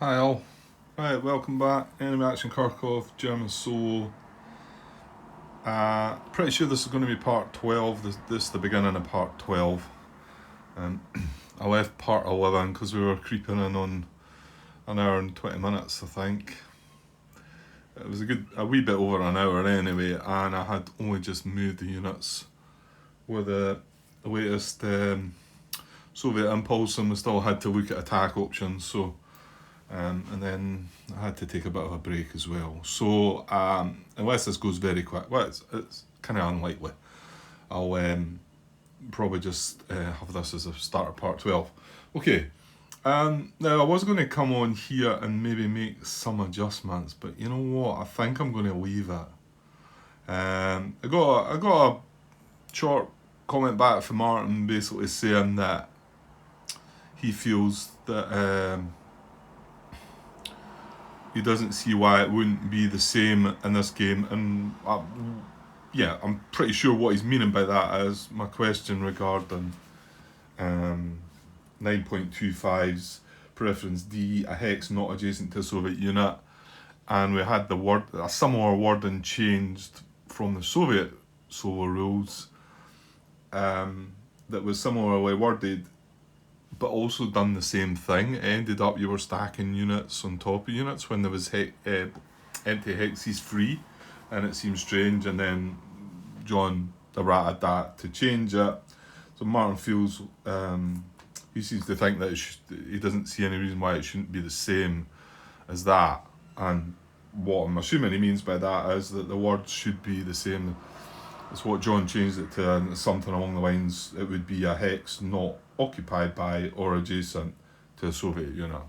Hi all. Right, welcome back. Enemy Action Kharkov, German Solo. Pretty sure this is going to be part 12. This is the beginning of part 12. Um, I left part 11 because we were creeping in on an hour and 20 minutes, I think. It was a wee bit over an hour anyway, and I had only just moved the units with the latest Soviet impulse, and we still had to look at attack options, so and then I had to take a bit of a break as well. So unless this goes very quick, well, it's kind of unlikely. I'll probably just have this as a start of part 12. Okay, now I was going to come on here and maybe make some adjustments, but you know what? I think I'm going to leave it. I got a short comment back from Martin basically saying that he feels that he doesn't see why it wouldn't be the same in this game, and yeah, I'm pretty sure what he's meaning by that is my question regarding 9.25's preference D, a hex not adjacent to a Soviet unit, and we had a similar wording changed from the Soviet solo rules that was similarly worded but also done the same thing. It ended up you were stacking units on top of units when there was empty hexes free, and it seemed strange, and then John errated that to change it. So Martin feels, he seems to think that he doesn't see any reason why it shouldn't be the same as that, and what I'm assuming he means by that is that the words should be the same. It's what John changed it to, and something along the lines, it would be a hex not occupied by or adjacent to a Soviet unit.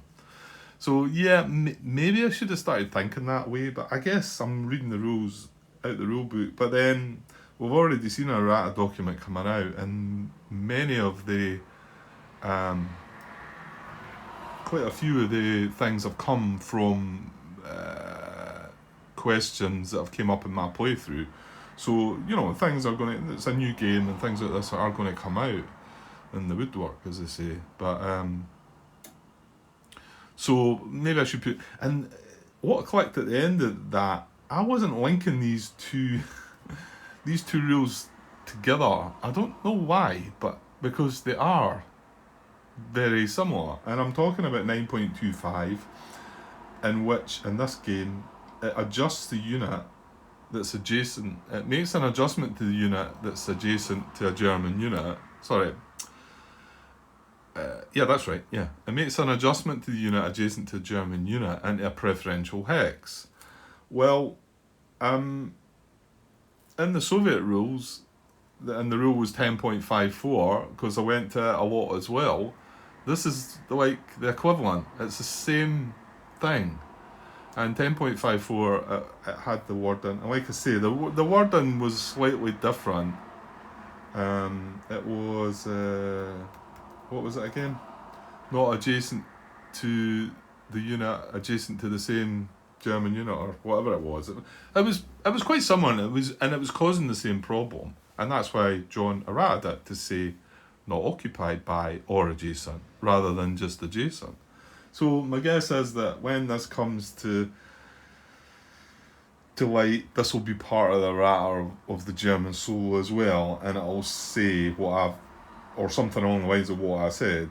So yeah, maybe I should have started thinking that way, but I guess I'm reading the rules out the rule book. But then we've already seen a errata document coming out, and many of the quite a few of the things have come from questions that have came up in my playthrough. So, you know, things are going to, it's a new game, and things like this are going to come out in the woodwork, as they say. But, so maybe I should put, and what I clicked at the end of that, I wasn't linking these two, these two rules together. I don't know why, but because they are very similar. And I'm talking about 9.25, in which, in this game, it adjusts the unit that's adjacent. It makes an adjustment to the unit that's adjacent to a German unit. Sorry. Yeah, that's right. Yeah, it makes an adjustment to the unit adjacent to a German unit into a preferential hex. Well, in the Soviet rules, and the rule was 10.54 because I went to it a lot as well. This is like the equivalent. It's the same thing. And 10.54, it had the wording. And like I say, the wording was slightly different. It was, what was it again? Not adjacent to the unit, adjacent to the same German unit, or whatever it was. It was quite similar, and it was causing the same problem. And that's why John errated it to say not occupied by or adjacent, rather than just adjacent. So my guess is that when this comes to light, this will be part of the errata of the German solo as well, and it'll say or something along the lines of what I said.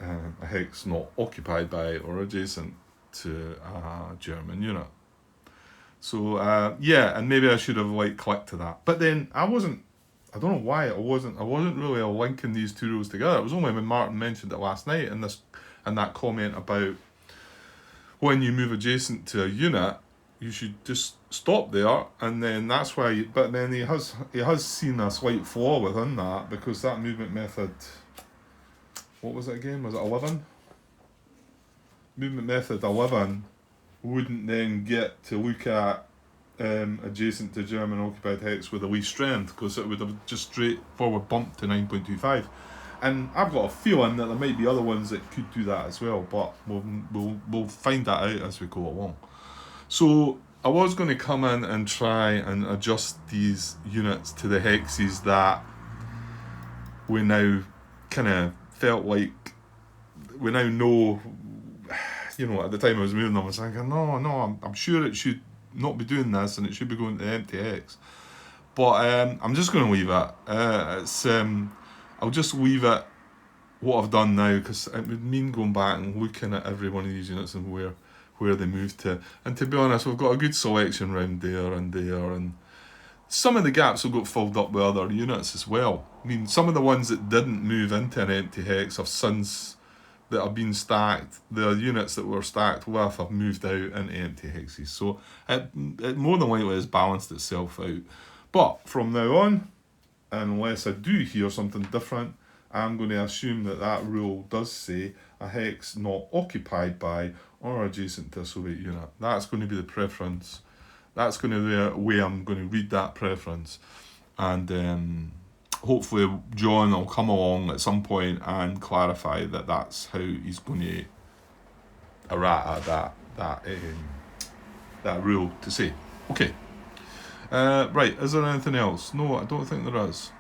A hex not occupied by or adjacent to a German unit. So yeah, and maybe I should have clicked to that, but then I don't know why I wasn't really linking these two rules together. It was only when Martin mentioned it last night in that comment about when you move adjacent to a unit, you should just stop there, and then that's why. But then he has seen a slight flaw within that, because that movement method. What was it again? Was it 11? Movement method 11 wouldn't then get to look at adjacent to German occupied hex with a least strength, because it would have just straightforward bumped to 9.25. And I've got a feeling that there might be other ones that could do that as well, but we'll find that out as we go along. So I was going to come in and try and adjust these units to the hexes that we now kind of felt like we now know you know, at the time I was moving them, I was thinking, no, I'm sure it should not be doing this, and it should be going to the empty hex. But I'm just going to leave it. I'll just leave it what I've done now, because it would mean going back and looking at every one of these units and where they moved to. And to be honest, we've got a good selection round there, and some of the gaps have got filled up with other units as well. I mean, some of the ones that didn't move into an empty hex have since, that have been stacked, the units that were stacked with have moved out into empty hexes. So it more than likely has balanced itself out. But from now on, unless I do hear something different, I'm going to assume that rule does say a hex not occupied by or adjacent to a Soviet unit. That's going to be the preference. That's going to be the way I'm going to read that preference. And hopefully John will come along at some point and clarify that that's how he's going to errata that rule to say. Okay. Right, is there anything else? No, I don't think there is.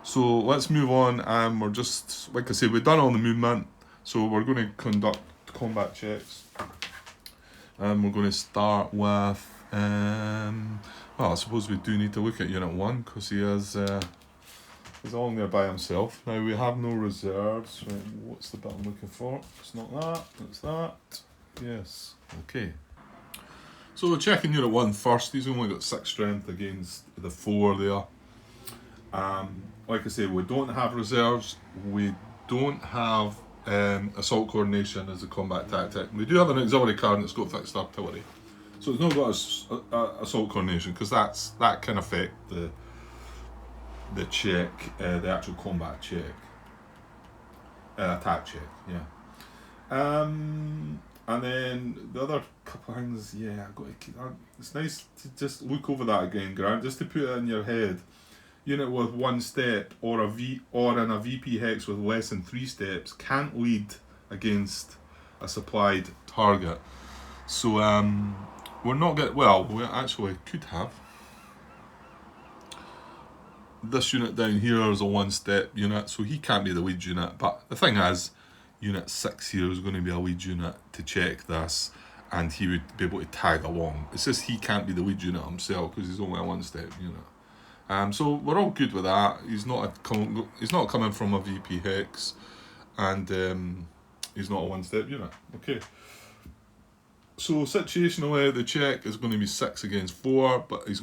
So let's move on, and we're just, like I said, we've done all the movement, so we're going to conduct combat checks. And we're going to start with, well, I suppose we do need to look at Unit 1, because he's on there by himself. Now, we have no reserves. Right, what's the bit I'm looking for? It's not that, it's that. Yes, okay. So we're checking Unit 1 first. He's only got 6 strength against the 4 there. Like I say, we don't have reserves. We don't have assault coordination as a combat tactic. We do have an auxiliary card that's got fixed artillery. So it's not got assault coordination, because that can affect the check, the actual combat check. Attack check, yeah. And then the other couple of things, yeah, it's nice to just look over that again, Grant, just to put it in your head. Unit with 1 step or in a VP hex with less than 3 steps can't lead against a supplied target. So we're not getting, well, we actually could have. This unit down here is a 1 step unit, so he can't be the lead unit. But the thing is, Unit 6 here is going to be a lead unit to check this, and he would be able to tag along. It's just he can't be the lead unit himself because he's only a 1 step unit. So we're all good with that. He's not coming from a VP hex, and he's not a 1 step unit. Okay. So situationally, the check is going to be 6 against 4, but this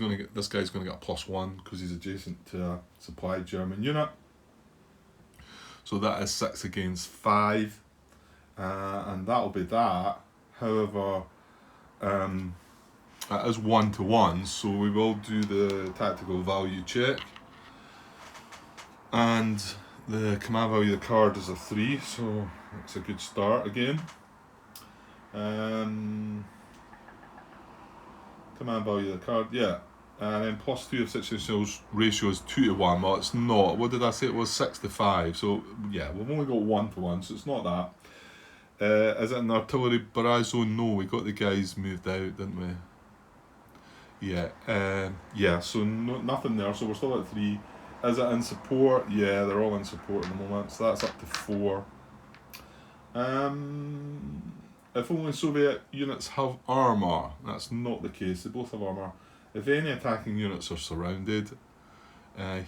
guy's going to get a +1 because he's adjacent to a supplied German unit. So that is 6 against 5, and that'll be that. However, it is 1-to-1, so we will do the tactical value check. And the command value of the card is a 3, so it's a good start again. Command value of the card, yeah. And then +2 of situational ratio is 2-to-1. Well, it's not. What did I say? It was 6-to-5. So yeah, we've only got 1-to-1, so it's not that. Is it an artillery barrage zone? No, we got the guys moved out, didn't we? Yeah. Yeah. So nothing there. So we're still at 3. Is it in support? Yeah, they're all in support at the moment. So that's up to 4. If only Soviet units have armour, that's not the case. They both have armour. If any attacking units are surrounded,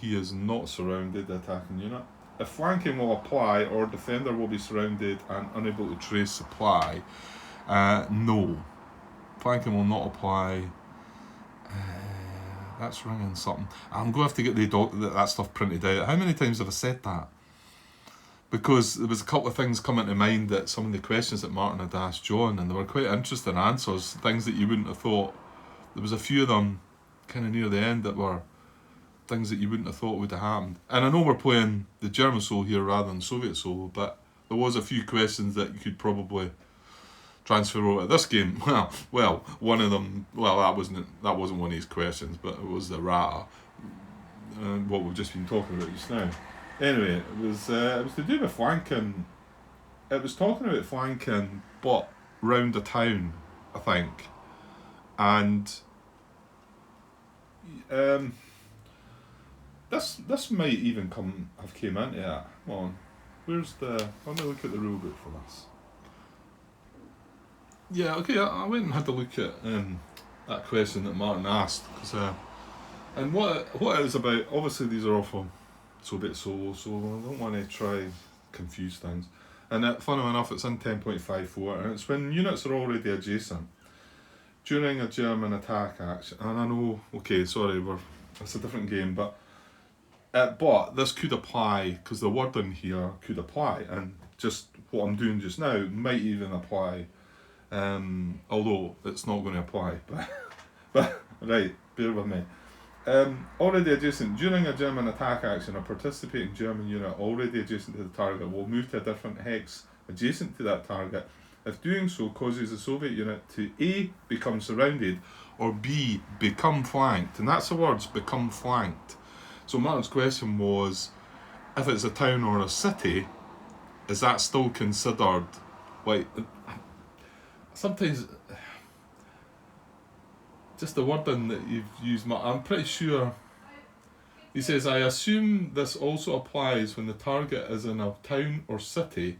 he is not surrounded, the attacking unit. If flanking will apply or defender will be surrounded and unable to trace supply, no. Flanking will not apply. That's ringing something. I'm going to have to get that stuff printed out. How many times have I said that? Because there was a couple of things coming to mind, that some of the questions that Martin had asked John, and they were quite interesting answers, things that you wouldn't have thought. There was a few of them kind of near the end that were things that you wouldn't have thought would have happened. And I know we're playing the German Soul here rather than Soviet Soul, but there was a few questions that you could probably transfer over to this game. Well, one of them, well, that wasn't one of these questions, but it was the RATA, what we've just been talking about just now. Anyway, it was to do with flanking. It was talking about flanking, but round the town, I think. And this might even have came into it. Come on, let me look at the rule book for this. Yeah, okay, I went and had a look at that question that Martin asked, and what it is about, obviously these are all from Soviet Solo, so I don't want to try and confuse things. And funnily enough, it's in 10.54, and it's when units are already adjacent during a German attack action. And I know, okay, sorry, it's a different game, but this could apply, because the wording here could apply, and just what I'm doing just now might even apply, although it's not going to apply. But right, bear with me. Already adjacent. During a German attack action, a participating German unit already adjacent to the target will move to a different hex adjacent to that target if doing so causes the Soviet unit to A. become surrounded or B. become flanked. And that's the words, become flanked. So Martin's question was, if it's a town or a city, is that still considered, like, sometimes just the wording that you've used, I'm pretty sure. He says, I assume this also applies when the target is in a town or city,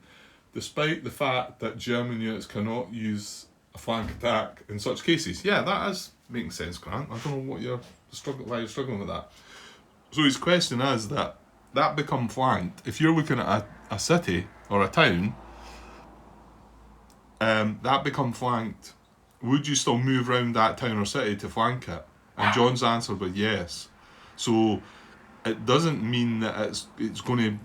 despite the fact that German units cannot use a flank attack in such cases. Yeah, that is making sense, Grant. I don't know why you're struggling with that. So his question is that become flanked. If you're looking at a city or a town, that become flanked, would you still move around that town or city to flank it? And John's answer was yes. So it doesn't mean that it's going to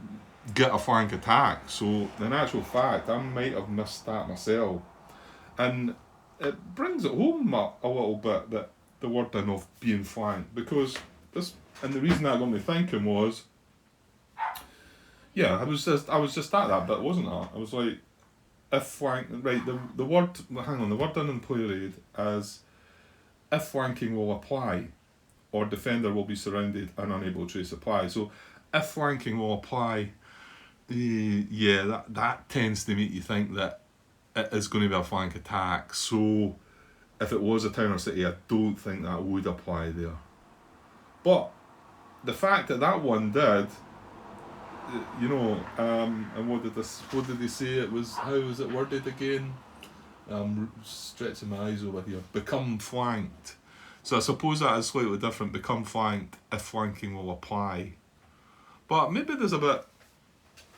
get a flank attack. So in actual fact, I might have missed that myself. And it brings it home a little bit, that the wording of being flanked, because this, and the reason that got me thinking was, yeah, I was just at that bit, wasn't I? I was like, if flank, right, the word, hang on, the word in play read as if flanking will apply, or defender will be surrounded and unable to trace supply. So if flanking will apply, yeah, that tends to make you think that it is going to be a flank attack. So if it was a town or city, I don't think that would apply there. But the fact that one did, and what did they say it was? How was it worded again? Stretching my eyes over here. Become flanked. So I suppose that is slightly different. Become flanked if flanking will apply. But maybe there's a bit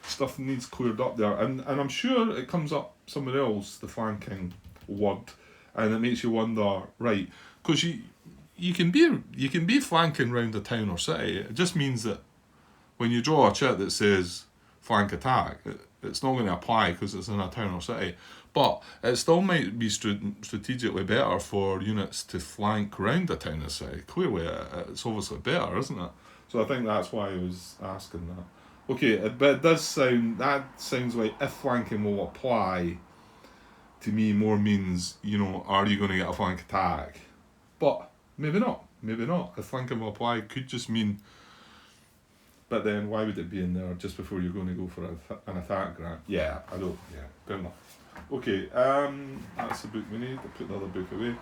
stuff needs cleared up there, and I'm sure it comes up somewhere else, the flanking word, and it makes you wonder, right? Because you can be flanking round a town or city. It just means that when you draw a chart that says flank attack, it's not going to apply because it's in a town or city. But it still might be strategically better for units to flank round a town or city. Clearly, it's obviously better, isn't it? So I think that's why I was asking that. Okay, but it sounds like if flanking will apply, to me more means, are you going to get a flank attack? But maybe not. If flanking will apply could just mean, but then why would it be in there just before you're going to go for an attack, Grant? Yeah, I don't. Yeah, fair enough. Okay, that's the book we need. I'll put the other book away.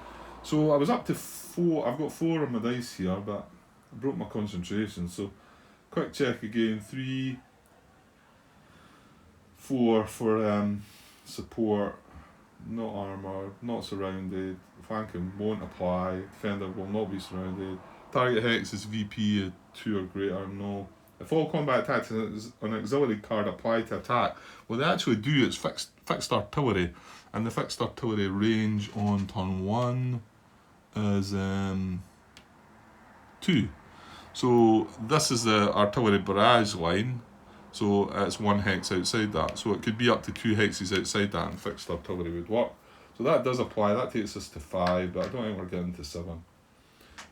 So I was up to 4. I've got 4 on my dice here, but I broke my concentration. So quick check again. 3, 4 for support, not armour, not surrounded. Flanking won't apply. Defender will not be surrounded. Target hex is VP 2 or greater. No. If all combat attacks an auxiliary card apply to attack, what they actually do is fixed artillery, and the fixed artillery range on turn 1 is 2. So this is the artillery barrage line, so it's 1 hex outside that. So it could be up to 2 hexes outside that, and fixed artillery would work. So that does apply. That takes us to 5, but I don't think we're getting to 7.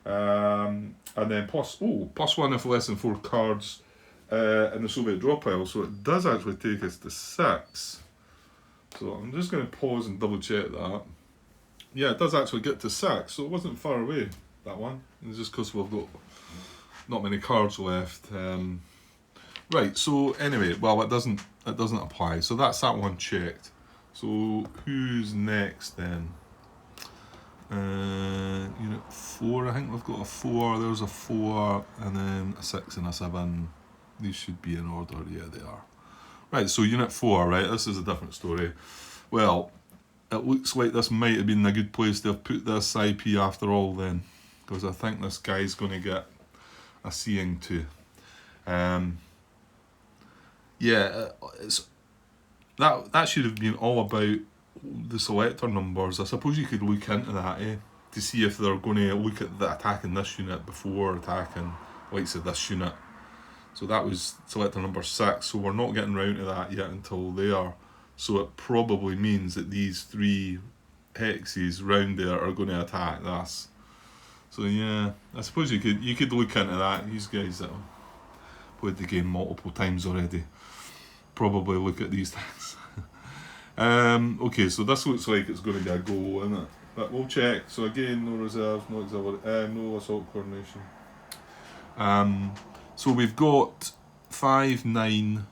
And then plus 1 if less than 4 cards in the Soviet draw pile, so it does actually take us to 6. So I'm just going to pause and double check that. Yeah, it does actually get to 6, so it wasn't far away, that one. It's just because we've got not many cards left. Right, so anyway, well, it doesn't apply, so that's that one checked. So who's next then? Unit 4, I think we've got a 4, there's a 4, and then a 6 and a 7. These should be in order, yeah, they are. Right, so Unit 4, right, this is a different story. Well, it looks like this might have been a good place to have put this IP after all then, because I think this guy's going to get a seeing to. Yeah, it's that should have been all about the selector numbers. I suppose you could look into that, to see if they're going to look at the attacking this unit before attacking likes of this unit. So that was selector number 6, so we're not getting round to that yet until there. So it probably means that these 3 hexes round there are going to attack this. So yeah, I suppose you could look into that. These guys that have played the game multiple times already probably look at these things. Okay, so this looks like it's going to be a goal, isn't it? But we'll check. So again, no reserves, no auxiliary, no assault coordination. So we've got 5, 9,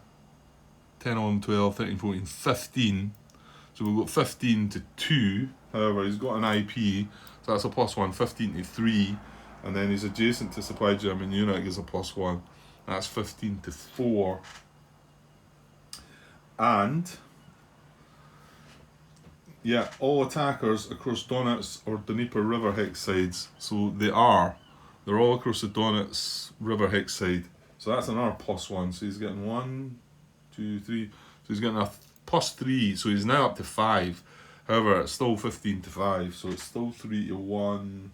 10, 11, 12, 13, 14, 15. So we've got 15 to 2. However, he's got an IP, so that's a +1, 15 to 3. And then he's adjacent to supply German unit, gives a +1. That's 15 to 4. And yeah, all attackers across Donetsk or Dnieper River hex sides. So they're all across the Donetsk River hex side. So that's another +1. So he's getting 1, 2, 3. So he's getting a +3. So he's now up to 5. However, it's still 15 to 5. So it's still 3 to 1.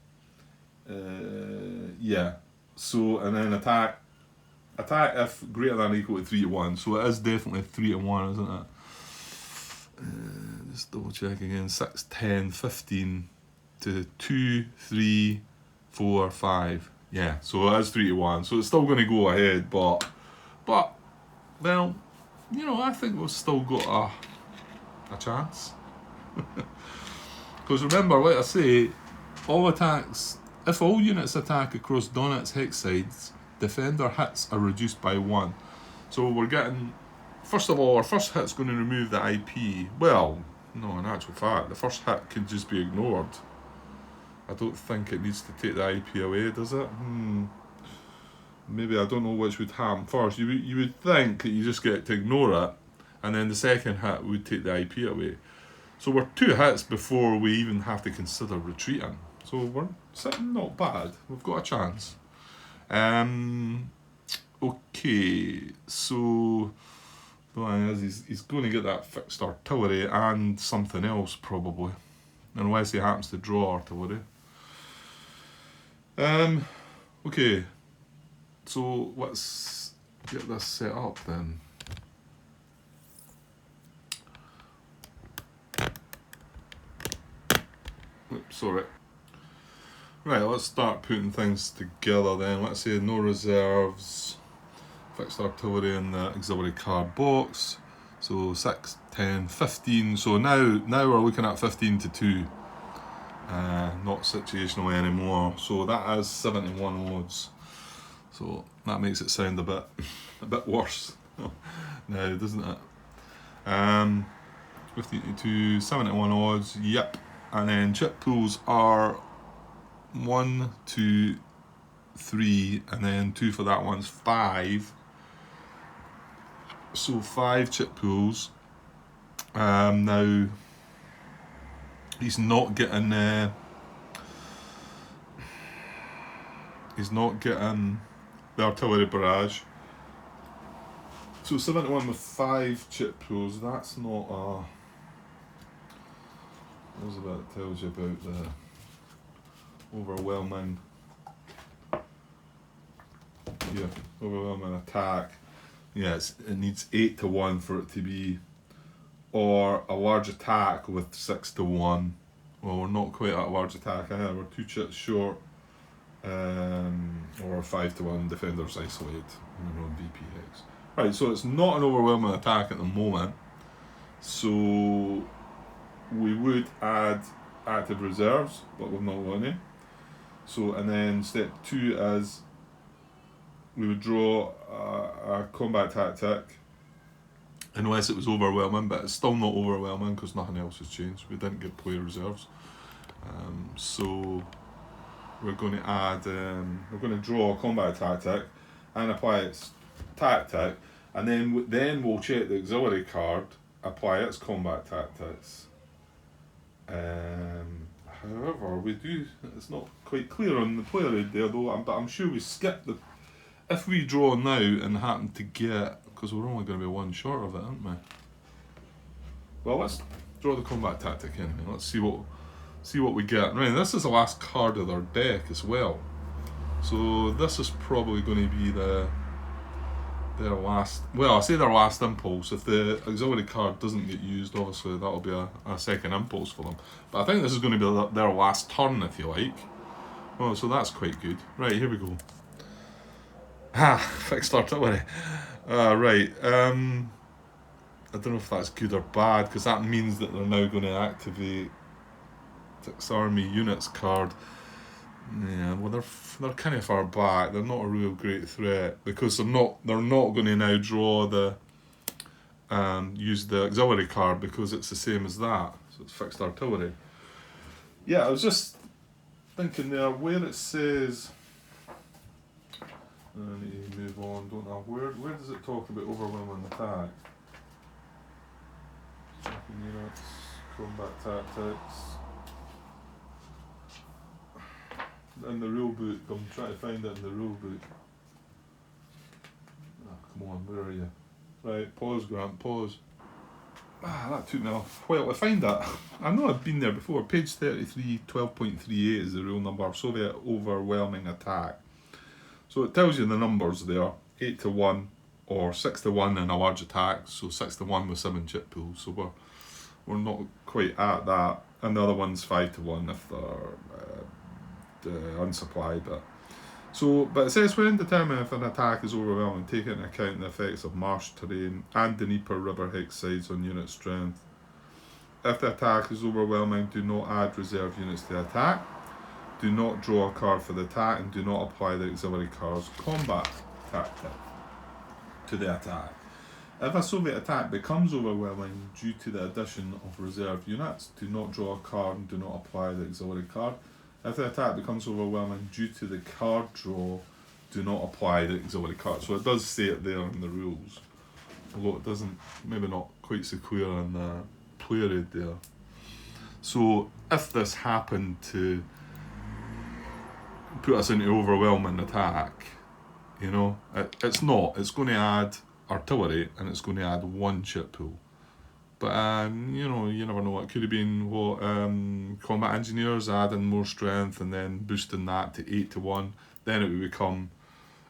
Yeah. So and then attack if greater than or equal to 3 to 1. So it is definitely 3 to 1, isn't it? Just double check again. 6, 10, 15 to 2, 3, 4, 5. Yeah, so it is 3 to 1. So it's still going to go ahead, but well, you know, I think we've still got a chance. Because remember, like I say, all attacks, if all units attack across Donetsk hex sides, defender hits are reduced by 1. So we're getting, first of all, our first hit's going to remove the IP. Well, no, in actual fact, the first hit can just be ignored. I don't think it needs to take the IP away, does it? Maybe, I don't know which would happen first. You would think that you just get to ignore it, and then the second hit would take the IP away. So we're 2 hits before we even have to consider retreating. So we're sitting not bad. We've got a chance. Okay, so the thing is, he's going to get that fixed artillery and something else probably, unless he happens to draw artillery. Okay, so let's get this set up then. Oops, sorry. Right, let's start putting things together then. Let's say no reserves, fixed artillery in the auxiliary card box. So 6, 10, 15. So now we're looking at 15 to 2. Not situational anymore. So that is 71 odds. So that makes it sound a bit worse now, doesn't it? 15 to 2, 71 odds, yep. And then chip pools are 1, 2, 3, and then 2 for that one's 5. So 5 chip pools. Now he's not getting the artillery barrage. So 71 with 5 chip pools. That's not a. That's about it tells you about the overwhelming attack. Yes, it needs 8 to 1 for it to be, or a large attack with 6 to 1. Well, we're not quite at a large attack either. We're 2 chips short, or 5 to 1 defenders isolated. VPX. Right, so it's not an overwhelming attack at the moment. So we would add active reserves, but we're not going to. So, and then step 2 is we would draw a combat tactic, unless it was overwhelming, but it's still not overwhelming because nothing else has changed. We didn't get player reserves. So we're going to add, we're going to draw a combat tactic and apply its tactic, and then we'll check the auxiliary card, apply its combat tactics. However, we do. It's not quite clear on the player aid there though. But I'm sure we skipped the. If we draw now and happen to get, because we're only going to be one short of it, aren't we? Well, let's draw the combat tactic anyway. Let's see what we get. Right, this is the last card of their deck as well. So this is probably going to be their last. Well, I say their last impulse. If the auxiliary card doesn't get used, obviously that'll be a second impulse for them. But I think this is going to be their last turn, if you like. Oh, so that's quite good. Right, here we go. Fixed artillery. Right. I don't know if that's good or bad, because that means that they're now going to activate 6 army units card. Yeah, well they're kind of far back. They're not a real great threat because they're not going to now draw the use the auxiliary card because it's the same as that. So it's fixed artillery. Yeah, I was just thinking there where it says. I need to move on. Don't know where does it talk about overwhelming attack? Units, combat tactics. In the rule book, I'm trying to find it in the rule book. Oh, come on, where are you? Right, pause, Grant, pause. That took me a while to find that. I know I've been there before. Page 33, 12.38 is the rule number. Soviet overwhelming attack. So it tells you the numbers there: 8 to 1 or 6 to 1 in a large attack. So 6 to 1 with 7 chip pools. So we're not quite at that. And the other one's 5 to 1 if they're unsupplied. But it says when determining if an attack is overwhelming, take into account the effects of marsh terrain and the Dnieper River hex sides on unit strength. If the attack is overwhelming, do not add reserve units to the attack. Do not draw a card for the attack, and do not apply the auxiliary card's combat tactic to the attack. If a Soviet attack becomes overwhelming due to the addition of reserve units, do not draw a card and do not apply the auxiliary card. If the attack becomes overwhelming due to the card draw, do not apply the auxiliary card. So it does say it there in the rules, although it doesn't, maybe not quite so clear in the player aid there. So if this happened to put us into overwhelming attack, it's not. It's going to add artillery and it's going to add 1 chip pool. But you never know. It could have been what combat engineers adding more strength and then boosting that to 8 to 1. Then it would become,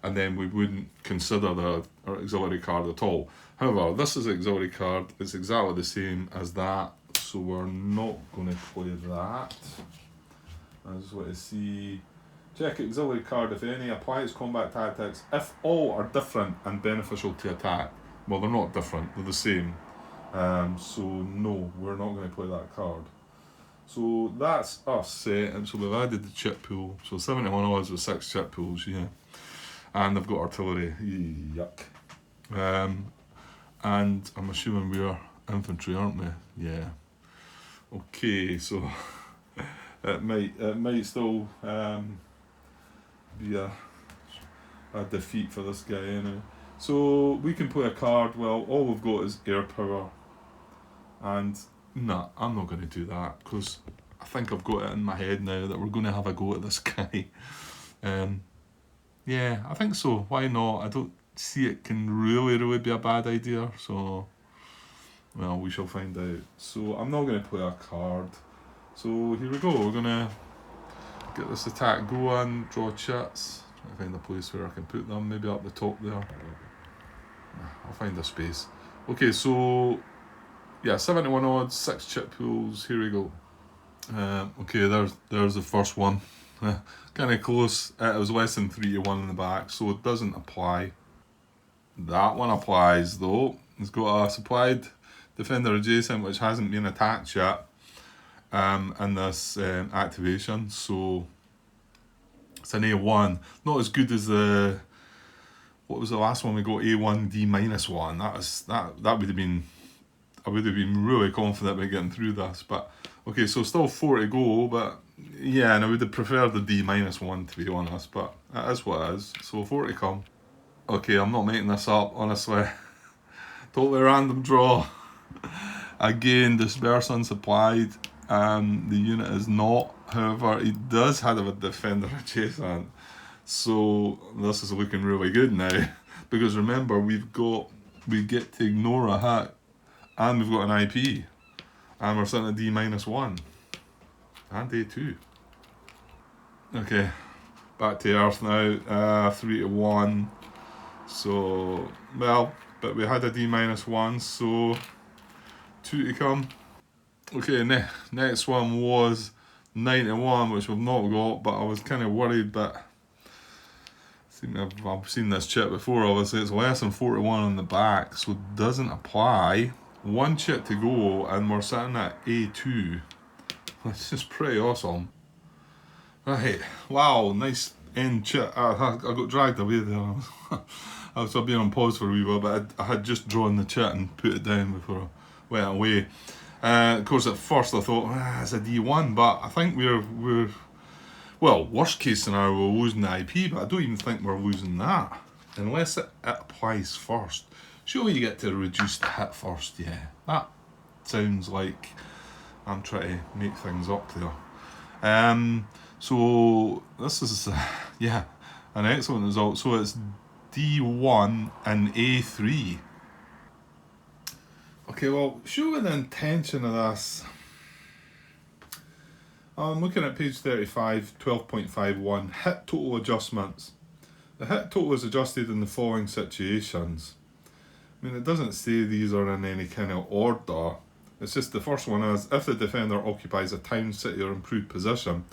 and then we wouldn't consider the auxiliary card at all. However, this is an auxiliary card. It's exactly the same as that, so we're not going to play that. I just want to see. Check auxiliary card if any. Apply its combat tactics if all are different and beneficial to attack. Well, they're not different. They're the same. So no, we're not going to play that card. So that's us set, and so we've added the chip pool. So 71 odds with 6 chip pools, yeah. And they've got artillery, yuck. And I'm assuming we're infantry, aren't we? Yeah. Okay, so it might still be a defeat for this guy anyway. So we can play a card. Well, all we've got is air power. And nah, I'm not going to do that because I think I've got it in my head now that we're going to have a go at this guy. Yeah, I think so. Why not? I don't see it can really be a bad idea. So, well, we shall find out. So I'm not going to play a card. So here we go. We're going to get this attack going, draw chits. Try to find a place where I can put them, maybe up the top there. I'll find a space. Okay, so yeah, 71 odds, 6 chip pools. Here we go. Okay, there's the first one. Kind of close. It was less than 3 to 1 in the back, so it doesn't apply. That one applies though. It's got a supplied defender adjacent which hasn't been attacked yet in this activation, so it's an A1. Not as good as the. What was the last one we got? A1 D-1. That would have been. I would have been really confident about getting through this, but okay, so still 4 to go, but yeah, and I would have preferred the D-1 to be honest, but it is what it is. So 4 to come. Okay, I'm not making this up, honestly. Totally random draw. Again, disperse unsupplied. The unit is not. However, he does have a defender adjacent. So this is looking really good now. Because remember, we get to ignore a hit, and we've got an IP. And we're sitting at D-1. And A2. Okay. Back to Earth now. 3-1. So, well, but we had a D-1, so 2 to come. Okay, next one was 91, which we've not got, but I was kind of worried, but I've seen this chip before, obviously. It's less than 41 on the back, so it doesn't apply. 1 chip to go, and we're sitting at A2, which is pretty awesome. Right, wow, nice end chip. I got dragged away there. I was being on pause for a wee while, but I had just drawn the chit and put it down before I went away. Of course, at first I thought, it's a D1, but I think we're well, worst case scenario, we're losing the IP, but I don't even think we're losing that. Unless it applies first. Surely you get to reduce the hit first, yeah. That sounds like I'm trying to make things up there. So this is, yeah, an excellent result. So it's D1 and A3. Okay, well, show the intention of this. I'm looking at page 35, 12.51, hit total adjustments. The hit total is adjusted in the following situations. I mean, it doesn't say these are in any kind of order. It's just the first one is, if the defender occupies a town, city or improved position,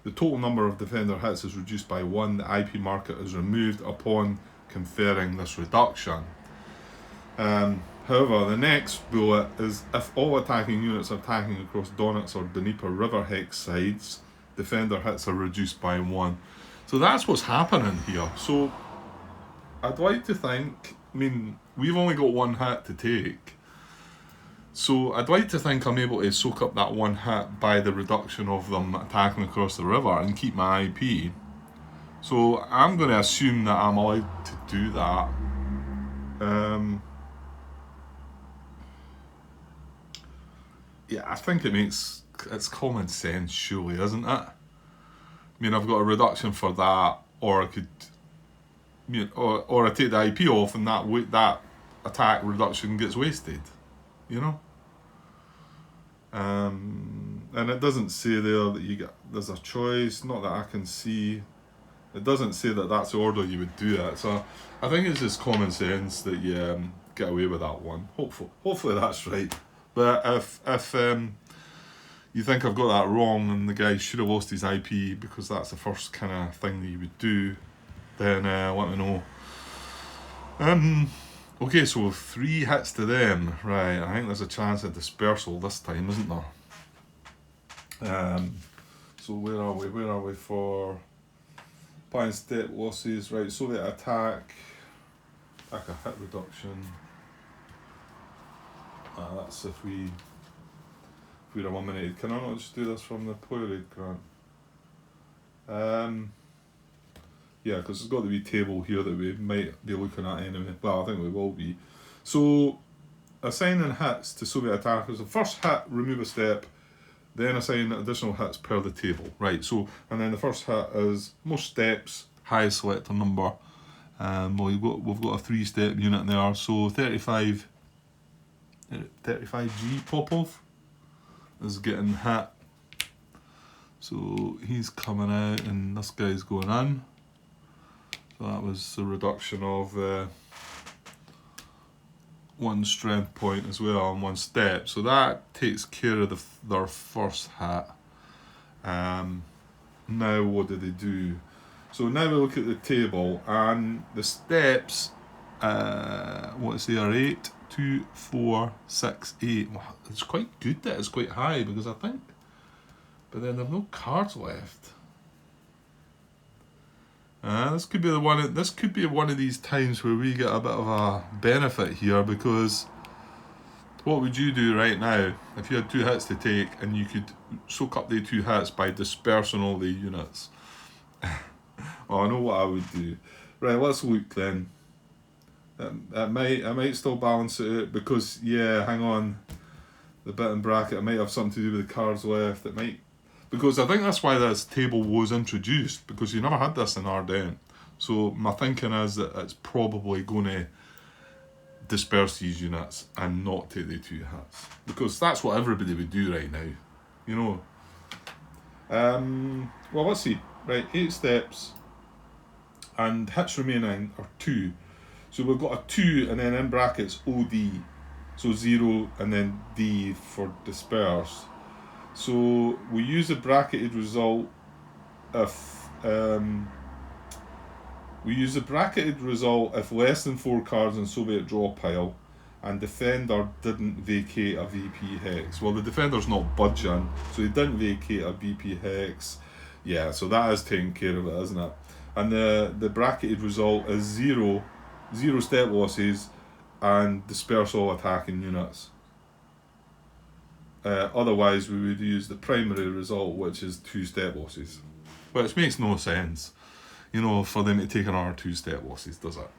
the total number of defender hits is reduced by 1. The IP marker is removed upon conferring this reduction. However, the next bullet is, if all attacking units are attacking across Donetsk or Dnieper River hex sides, defender hits are reduced by 1. So that's what's happening here. So I'd like to think, I mean, we've only got 1 hit to take. So I'd like to think I'm able to soak up that 1 hit by the reduction of them attacking across the river and keep my IP. So I'm going to assume that I'm allowed to do that. Yeah, I think it's common sense, surely, isn't it? I mean, I've got a reduction for that, or I could, you know, or I take the IP off, and that attack reduction gets wasted, you know. And it doesn't say there that there's a choice, not that I can see. It doesn't say that that's the order you would do it. So I think it's just common sense that you get away with that one. Hopefully that's right. But if you think I've got that wrong and the guy should have lost his IP because that's the first kind of thing that you would do, then let me know. Okay, so 3 hits to them. Right, I think there's a chance of dispersal this time, isn't there? So where are we? Where are we for Pine step losses? Right, Soviet attack a hit reduction. That's if we're eliminated. Can I not just do this from the player aid grant? Yeah, because there's got to be a table here that we might be looking at anyway. Well, I think we will be. So, assigning hits to Soviet attackers. The first hit, remove a step. Then assign additional hits per the table. Right, so, and then the first hit is most steps, highest selector number. Well, we've got a 3-step unit there. So, 35G Popov is getting hit. So, he's coming out and this guy's going in. So that was a reduction of 1 strength point as well and 1 step. So that takes care of their first hit. Now what do they do? So now we look at the table and the steps, what is there, 8, 2, 4, 6, 8. Well, it's quite good that it's quite high because I think, but then there are no cards left. This could be one of these times where we get a bit of a benefit here, because what would you do right now if you had 2 hits to take and you could soak up the 2 hits by dispersing all the units? Well, I know what I would do. Right, let's look then. I might still balance it out because, yeah, hang on. the bit in bracket, it might have something to do with the cards left. It might, because I think that's why this table was introduced, because you never had this in Ardent. So my thinking is that it's probably going to disperse these units and not take the 2 hits, because that's what everybody would do right now, you know. Well, let's see. Right, 8 steps, and hits remaining are 2. So we've got a 2, and then in brackets OD, so 0 and then D for disperse. So we use a bracketed result if less than 4 cards in Soviet draw pile and defender didn't vacate a VP hex. Well, the defender's not budging, so he didn't vacate a VP hex. Yeah, so that is taking care of it, isn't it? And the bracketed result is 0 step losses and disperse all attacking units. Otherwise, we would use the primary result, which is 2 step losses. Which makes no sense, you know, for them to take another 2 step losses, does it?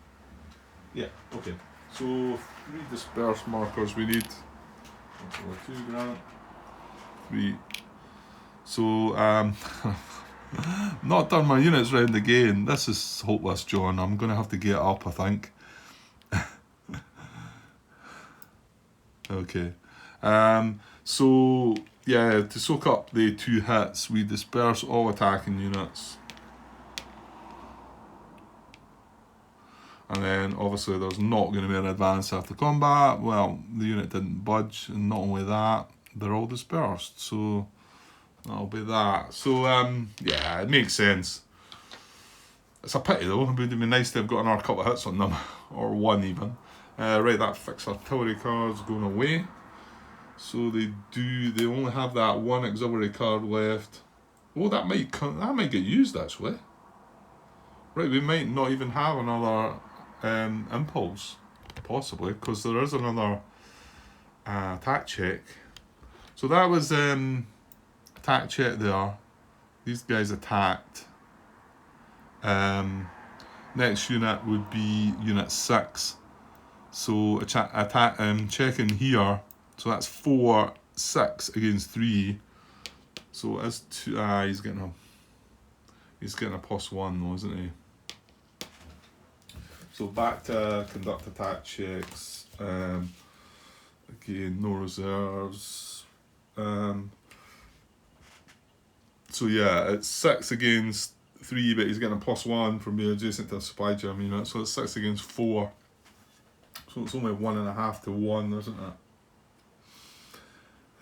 Yeah, okay. So 3 disperse markers we need. That's over 2 grand. 3. So not done my units round again. This is hopeless, John. I'm gonna have to get up, I think. Okay. So yeah, to soak up the 2 hits, we disperse all attacking units. And then obviously there's not going to be an advance after combat. Well, the unit didn't budge, and not only that, they're all dispersed. So that'll be that. So yeah, it makes sense. It's a pity though. It would have been nice to have got another couple of hits on them, or 1 even. Right, that fixed artillery cards going away. So they only have that 1 auxiliary card left. Oh, that might get used actually. Right, we might not even have another impulse, possibly, because there is another attack check. So that was attack check there. These guys attacked. Next unit would be unit 6. So checking here. So that's 4, 6 against 3. So as 2, he's getting a +1 though, isn't he? So back to conduct attack checks. Again, no reserves. So yeah, it's 6 against 3, but he's getting a +1 from being adjacent to a supply gem unit. So it's 6 against 4. So it's only 1.5 to 1, isn't it?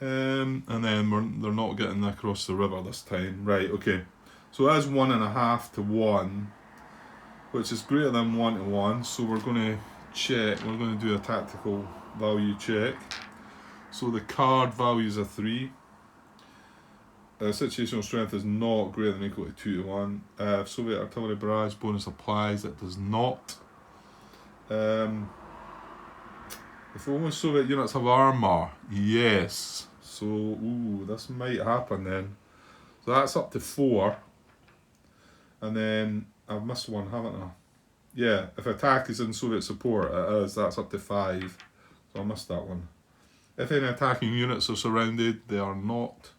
And then they're not getting across the river this time. Right, okay. So that's 1.5 to 1, which is greater than 1 to 1. So we're going to check. We're going to do a tactical value check. So the card values are 3. Situational strength is not greater than or equal to 2 to 1. If Soviet artillery barrage bonus applies, it does not. If only Soviet units have armour, yes. So, ooh, this might happen then. So that's up to 4. And then I've missed 1, haven't I? Yeah, if attack is in Soviet support, it is. That's up to 5. So I missed that one. If any attacking units are surrounded, they are not.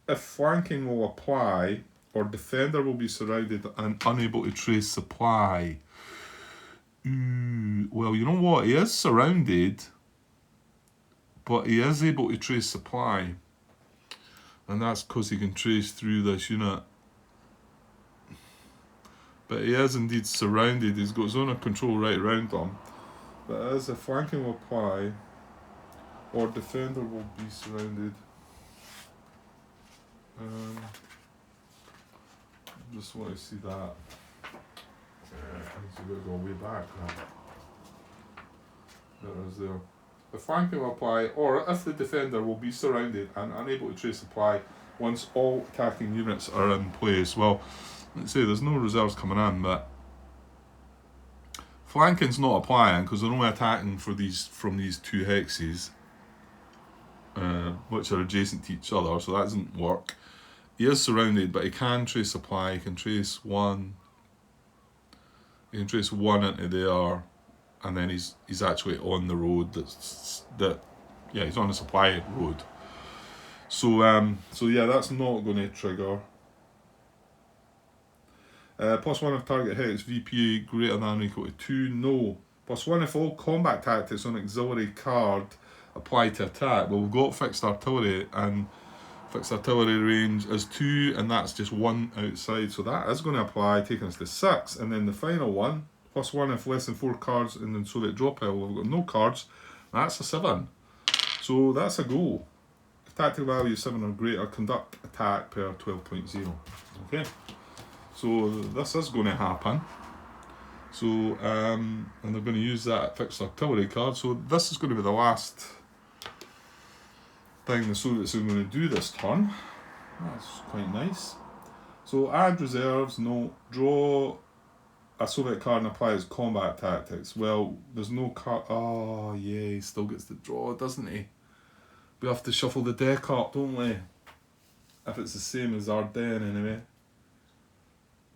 If flanking will apply, or defender will be surrounded and unable to trace supply. Well, you know what? He is surrounded, but he is able to trace supply. And that's because he can trace through this unit. But he is indeed surrounded. He's got zone of control right around him. But as if flanking will apply, or defender will be surrounded. Just want to see that. I need to go way back now. There it is there. The flanking will apply, or if the defender will be surrounded and unable to trace supply once all attacking units are in place. Well, let's say there's no reserves coming in, but flanking's not applying because they're only attacking from these 2 hexes, which are adjacent to each other, so that doesn't work. He is surrounded, but he can trace supply. He can trace 1. He can trace 1 into there, and then he's actually on the road that Yeah, he's on a supply road. So yeah, that's not going to trigger. +1 if target hex VPA greater than or equal to 2. No. +1 if all combat tactics on auxiliary card apply to attack. Well, we've got fixed artillery, and fixed artillery range is 2, and that's just 1 outside. So that is going to apply, taking us to 6. And then the final one, +1 if less than 4 cards in the Soviet draw pile. We've got no cards. That's a 7. So that's a go. If tactical value is 7 or greater, conduct attack per 12.0. Okay. So this is going to happen. So, and they're going to use that fixed artillery card. So this is going to be the last thing the Soviets are going to do this turn. That's quite nice. So add reserves, no. Draw a Soviet card and apply its combat tactics. Well, there's no card. Oh, yeah, he still gets the draw, doesn't he? We have to shuffle the deck up, don't we? If it's the same as Ardennes, anyway.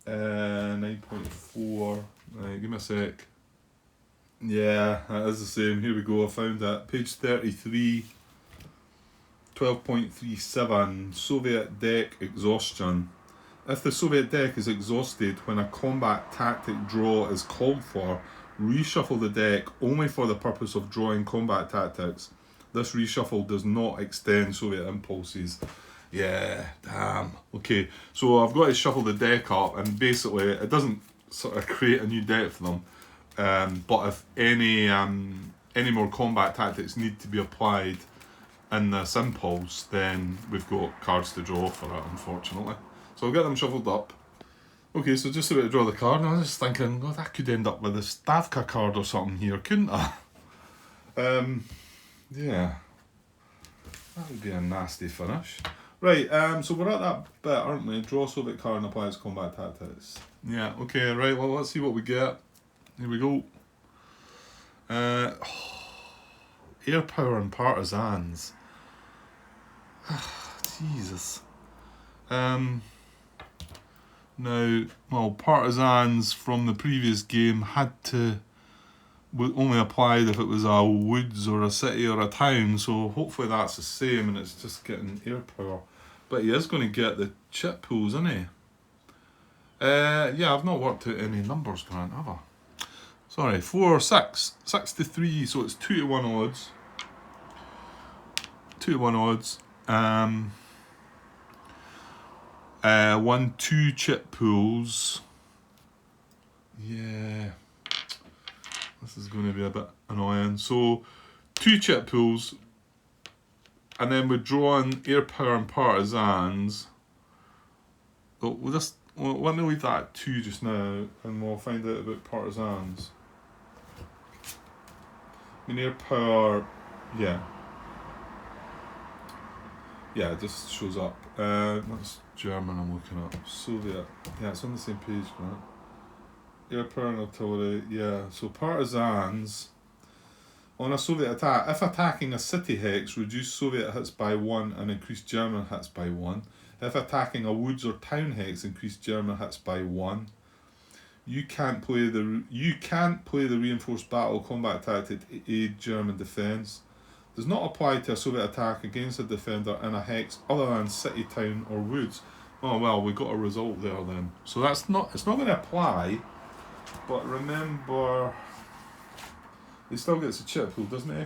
9.4. Right, give me a sec. Yeah, that is the same. Here we go, I found that. Page 33. 12.37. Soviet deck exhaustion. If the Soviet deck is exhausted when a combat tactic draw is called for, reshuffle the deck only for the purpose of drawing combat tactics. This reshuffle does not extend Soviet impulses. Yeah, damn. Okay, so I've got to shuffle the deck up, and basically it doesn't sort of create a new deck for them. But if any more combat tactics need to be applied in this impulse, then we've got cards to draw for it, unfortunately. So I'll get them shuffled up. Okay, so just about to draw the card, and I was just thinking, well, that could end up with a Stavka card or something here, couldn't I? Yeah. That would be a nasty finish. Right, so we're at that bit, aren't we? Draw Soviet card and apply its combat tactics. Yeah, okay, right, well, let's see what we get. Here we go. Air power and partisans. Jesus. Now, well, partisans from the previous game would only applied if it was a woods or a city or a town, so hopefully that's the same and it's just getting air power. But he is going to get the chip pools, isn't he? Yeah, I've not worked out any numbers, Grant, have I? Sorry, 4 or 6. 6 to 3, so it's 2 to 1 odds. 2 to 1 odds. 1, 2 chip pools. Yeah. This is going to be a bit annoying. So, 2 chip pools. And then we're drawing air power and partisans. Oh, let me leave that at 2 just now, and we'll find out about partisans. I mean, air power, yeah. Yeah, it just shows up. That's German I'm looking at. Soviet. Yeah, it's on the same page, man. Air power and artillery, yeah. So partisans, on a Soviet attack, if attacking a city hex, reduce Soviet hits by 1 and increase German hits by 1. If attacking a woods or town hex, increase German hits by 1. You can't play the reinforced battle combat tactic to aid German defence. Does not apply to a Soviet attack against a defender in a hex other than city, town or woods. Oh well, we got a result there then. So it's not going to apply, but remember, he still gets a chip pool, doesn't he?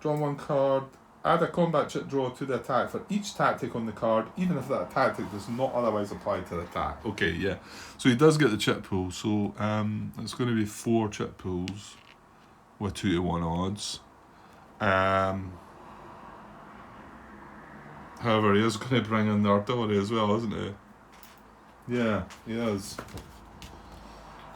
Draw 1 card, add a combat chip draw to the attack for each tactic on the card, even if that tactic does not otherwise apply to the attack. Okay, yeah. So he does get the chip pool, so it's going to be 4 chip pools with 2 to 1 odds. However, he is going to bring in the artillery as well, isn't he? Yeah, he is.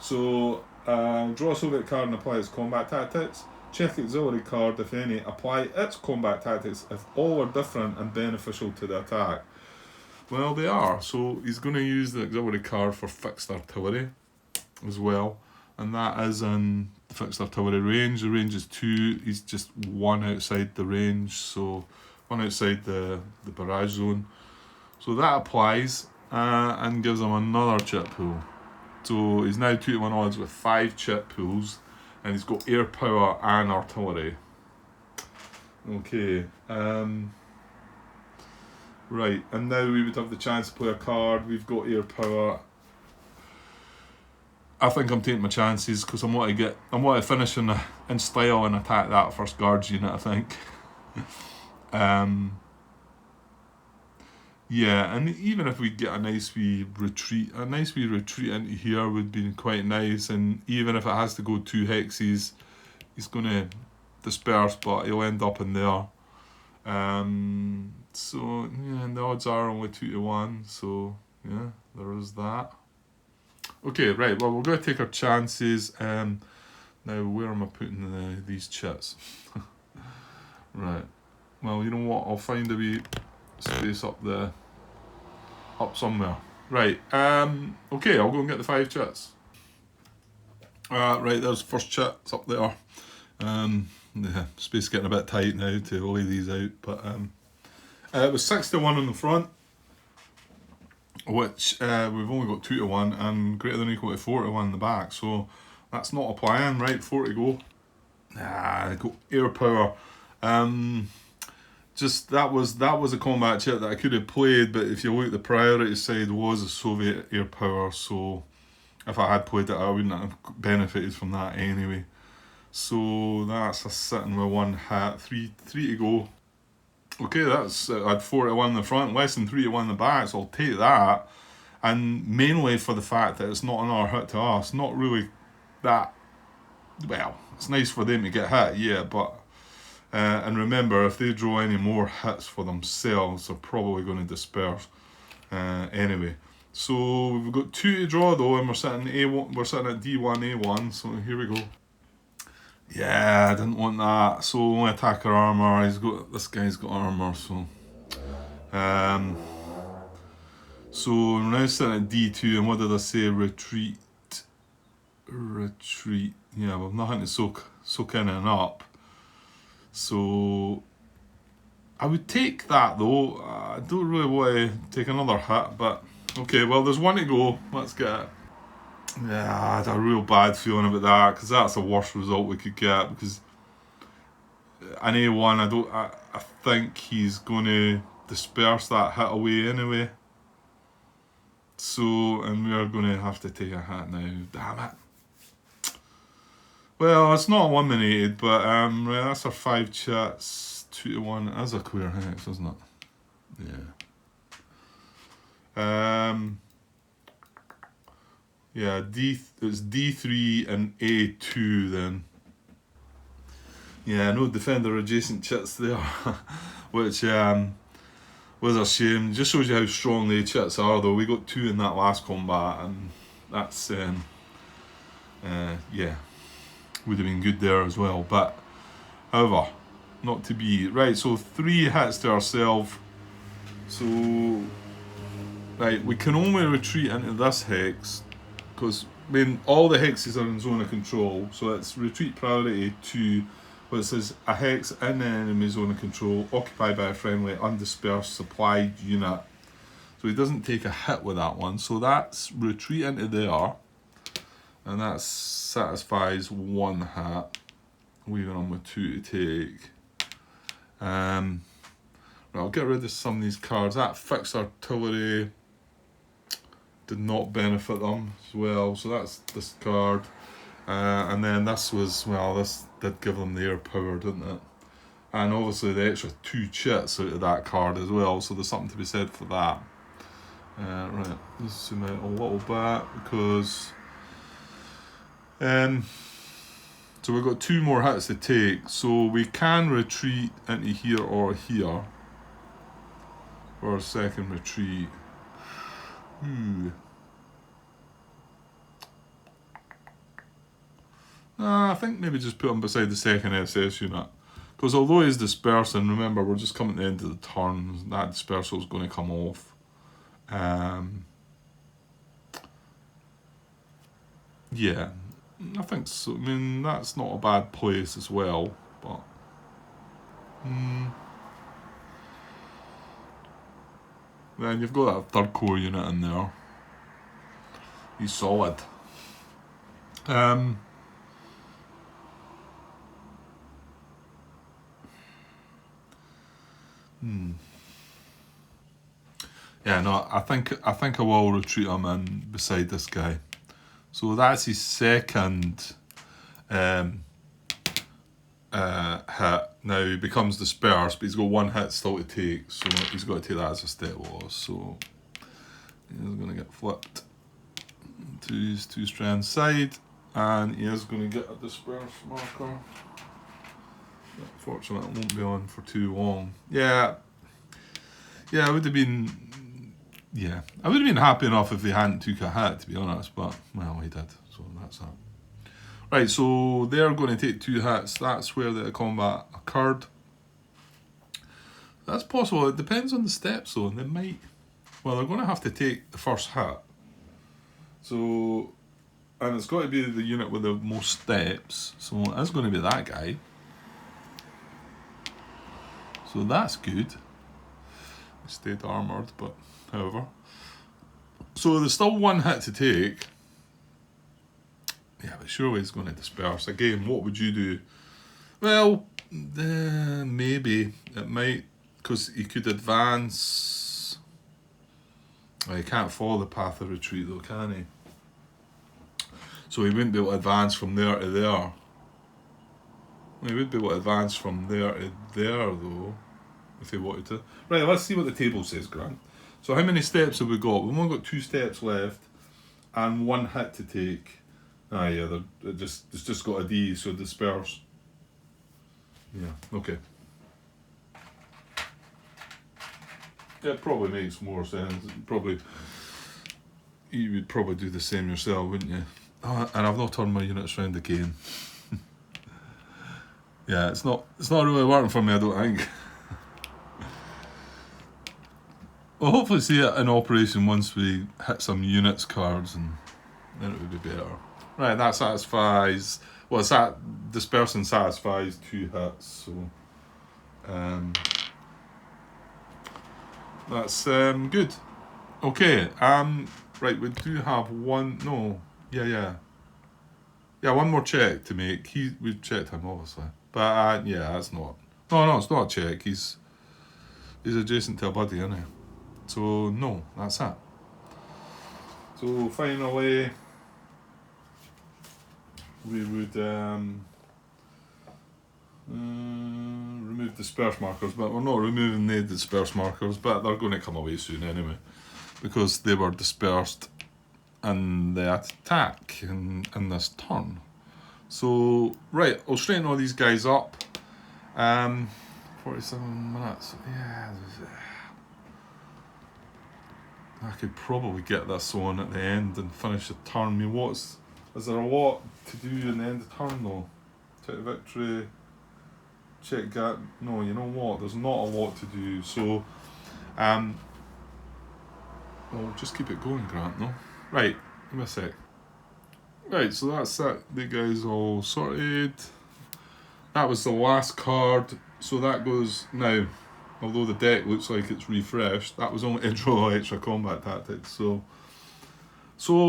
So, draw a Soviet card and apply its combat tactics. Check auxiliary card, if any. Apply its combat tactics if all are different and beneficial to the attack. Well, they are. So, he's going to use the auxiliary card for fixed artillery as well. And that is in the fixed artillery range. The range is 2. He's just 1 outside the range. So, 1 outside the barrage zone. So, that applies and gives him another chip pool. So he's now 2 to 1 odds with 5 chip pools, and he's got air power and artillery. Okay. Right, and now we would have the chance to play a card. We've got air power. I think I'm taking my chances because I want to finish in style and attack that first guards unit. I think. Yeah, and even if we get a nice wee retreat into here would be quite nice. And even if it has to go 2 hexes, he's going to disperse, but he'll end up in there. So yeah, and the odds are only 2-1. So yeah, there is that. Okay, right. Well, we're going to take our chances. Now, where am I putting these chits? Right. Well, you know what? I'll find a wee space up somewhere. Right. Okay, I'll go and get the 5 chits. Right. There's the first chit. It's up there. The space getting a bit tight now to lay these out, but it was 6-1 on the front, which we've only got 2-1 and greater than or equal to 4-1 in the back. So that's not a plan, right? 4 to go. I got air power. Just that was a combat chit that I could have played, but if you look, the priority side was a Soviet air power. So if I had played it, I wouldn't have benefited from that anyway. So that's a sitting with 1 hat. 3 to go. Okay, that's I had 4-1 in the front, less than 3-1 in the back, so I'll take that. And mainly for the fact that it's not another hit to us. Not really that. Well, it's nice for them to get hit, yeah, but and remember, if they draw any more hits for themselves, they're probably going to disperse. Anyway, so we've got 2 to draw though, and we're sitting A1. We're sitting at D1 A1. So here we go. Yeah, I didn't want that. So only attacker armor. This guy's got armor. So so we're now sitting at D2, and what did I say? Retreat. Yeah, we've nothing to soak in and up. So I would take that though. I don't really want to take another hit, but okay. Well, there's 1 to go. Let's get it. Yeah, I had a real bad feeling about that because that's the worst result we could get. Because an A1, I think he's going to disperse that hit away anyway. So, and we're going to have to take a hit now. Damn it. Well, it's not eliminated, but that's our 5 chats. 2-1. It is a queer hex, isn't it? Yeah. Yeah, it's D3 and A2 then. Yeah, no defender adjacent chits there, which was a shame. Just shows you how strong the chits are though. We got 2 in that last combat, and that's yeah, would have been good there as well. But however, not to be. Right, so 3 hits to ourselves. So right, we can only retreat into this hex because all the hexes are in zone of control. So it's retreat priority 2. But it says a hex in the enemy zone of control, occupied by a friendly undispersed supplied unit. So he doesn't take a hit with that one. So that's retreat into there. And that satisfies 1 hit. Leaving him with 2 to take. Right, I'll get rid of some of these cards. That fixed artillery did not benefit them as well. So that's this card. And then this did give them the air power, didn't it? And obviously the extra 2 chits out of that card as well, so there's something to be said for that. Right, let's zoom out a little bit because so we've got 2 more hits to take, so we can retreat into here or here for our second retreat. I think maybe just put him beside the second SS unit. Because although he's dispersing, remember we're just coming to the end of the turn, that dispersal is going to come off. Yeah, I think so. I mean, that's not a bad place as well, but then you've got that 3rd Corps unit in there. He's solid. Yeah, no, I think I will retreat him in beside this guy. So that's his second um, hit. Now he becomes dispersed, but he's got one hit still to take, so he's got to take that as a step loss. So he's going to get flipped to his 2-strand side, and he is going to get a disperse marker. Unfortunately, it won't be on for too long. Yeah, I would have been. Yeah, I would have been happy enough if he hadn't took a hit, to be honest, but, well, he did, so that's that. Right, so they're going to take 2 hits. That's where the combat occurred. That's possible. It depends on the steps, though. They might... Well, they're going to have to take the first hit. So... And it's got to be the unit with the most steps. So it's going to be that guy. So that's good. He stayed armoured, but... However. So there's still 1 hit to take. Yeah, but surely he's going to disperse. Again, what would you do? Well, maybe it might, because he could advance. Well, he can't follow the path of retreat though, can he? So he wouldn't be able to advance from there to there. Well, he would be able to advance from there to there though, if he wanted to. Right, let's see what the table says, Grant. So how many steps have we got? We've only got 2 steps left and 1 hit to take. Ah, yeah, it's just got a D, so disperse. Yeah, okay. Yeah, it probably makes more sense. You would probably do the same yourself, wouldn't you? Oh, and I've not turned my units round again. Yeah, it's not really working for me, I don't think. We'll hopefully see it in operation once we hit some units cards, and then it would be better. Right, that satisfies... Well, dispersing satisfies 2 hits, so... that's good. Okay, right, we do have one... No, yeah, one more check to make. We've checked him, obviously. But, yeah, that's not... No, it's not a check. He's adjacent to a buddy, isn't he? So, no, that's that. So, finally... we would remove disperse markers, but we're not removing the disperse markers, but they're going to come away soon anyway, because they were dispersed in the attack in this turn. So, right, I'll straighten all these guys up. 47 minutes, yeah. I could probably get this on at the end and finish the turn. I mean, is there a lot to do in the end of the turn though? Check victory, check gap. No, you know what? There's not a lot to do. So, well, just keep it going, Grant. No, right. Give me a sec. Right, so that's that. The guys all sorted. That was the last card. So that goes now. Although the deck looks like it's refreshed, that was only intro extra combat tactics. So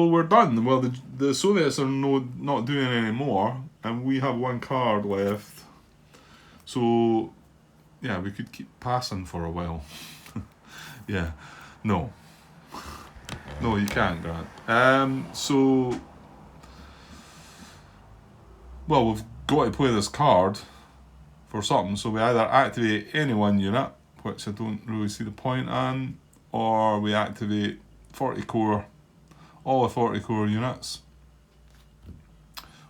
we're done. Well, the Soviets are not doing any more, and we have 1 card left. So, yeah, we could keep passing for a while. Yeah, no, you can't, Grant. So, well, we've got to play this card for something. So we either activate any 1 unit, which I don't really see the point in, or we activate 40 core. All the 40 core units,